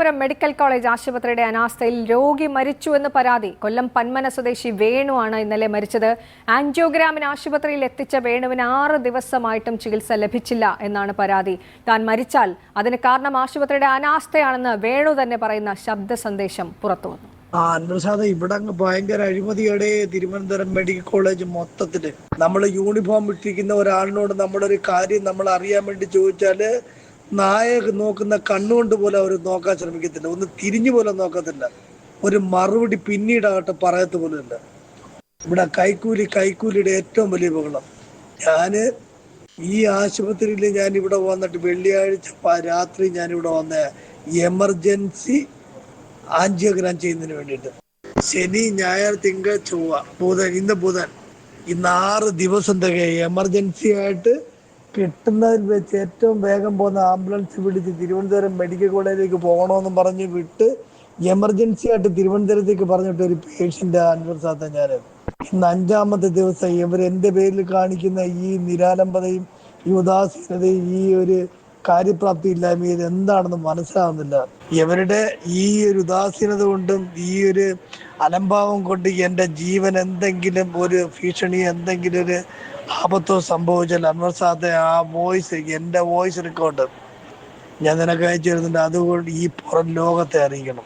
Thiruvananthapuram medical college ആശുപത്രിയുടെ അനാസ്ഥയിൽ രോഗി മരിച്ചുവെന്ന് പരാതി. കൊല്ലം പന്മന സ്വദേശി വേണു ആണ് ഇന്നലെ മരിച്ചത്. ആൻജിയോഗ്രാമിന് ആശുപത്രിയിൽ എത്തിച്ച വേണുവിന് 6 ദിവസമായിട്ടും ചികിത്സ ലഭിച്ചില്ല എന്നാണ് പരാതി. താൻ മരിച്ചാൽ അതിന് കാരണം ആശുപത്രിയുടെ അനാസ്ഥയാണെന്ന് വേണു തന്നെ പറയുന്ന ശബ്ദ സന്ദേശം പുറത്തുവന്നു. അൻവർ ഇവിടെ അങ്ങ് ഭയങ്കര അഴിമതിയുടെ തിരുവനന്തപുരം മെഡിക്കൽ കോളേജ് മൊത്തത്തില്. നമ്മൾ യൂണിഫോം ഇട്ടിരിക്കുന്ന ഒരാളിനോട് നമ്മളൊരു കാര്യം നമ്മൾ അറിയാൻ വേണ്ടി ചോദിച്ചാല് നായ നോക്കുന്ന കണ്ണുകൊണ്ട് പോലെ അവർ നോക്കാൻ ശ്രമിക്കത്തില്ല, ഒന്ന് തിരിഞ്ഞു പോലെ നോക്കത്തില്ല, ഒരു മറുപടി പിന്നീടാകട്ടെ പറയത്ത് പോലും ഇല്ല. ഇവിടെ കൈക്കൂലിയുടെ ഏറ്റവും വലിയ ബഹളം. ഈ ആശുപത്രിയിൽ ഞാൻ ഇവിടെ വന്നിട്ട് വെള്ളിയാഴ്ച രാത്രി ഞാനിവിടെ വന്ന എമർജൻസി ആൻജിയോഗ്രാം ചെയ്യുന്നതിന് വേണ്ടിയിട്ട് ശനി, ഞായർ, തിങ്കൾ, ചൊവ്വ, ബുധൻ, ഇന്ന് 6 ദിവസം തികയും. എമർജൻസി ആയിട്ട് കിട്ടുന്നതിൽ വെച്ച് ഏറ്റവും വേഗം പോകുന്ന ആംബുലൻസ് പിടിച്ച് തിരുവനന്തപുരം മെഡിക്കൽ കോളേജിലേക്ക് പോകണമെന്നും പറഞ്ഞ് വിട്ട് എമർജൻസി ആയിട്ട് തിരുവനന്തപുരത്തേക്ക് പറഞ്ഞിട്ട് ഒരു പേഷ്യന്റ് അൻവർ സാദ ഞാൻ ഇന്ന് 5ാമത്തെ ദിവസം എന്റെ പേരിൽ കാണിക്കുന്ന ഈ നിരാലംബതയും ഈ ഉദാസീനതയും ഈ ഒരു കാര്യപ്രാപ്തി ഇല്ലായ്മ ഇത് എന്താണെന്ന് മനസ്സിലാവുന്നില്ല. ഇവരുടെ ഈ ഒരു ഉദാസീനത കൊണ്ടും ഈ ഒരു അലംഭാവം കൊണ്ട് എൻ്റെ ജീവൻ എന്തെങ്കിലും ഒരു ഭീഷണി, എന്തെങ്കിലും ഒരു ആപത്തോ സംഭവിച്ചാൽ അൻവർ സാദെ എൻ്റെ വോയിസ് റെക്കോർഡ് ഞാൻ നിനക്ക് അയച്ചു തരുന്നുണ്ട്. അതുകൊണ്ട് ഈ പുറം ലോകത്തെ അറിയിക്കണം.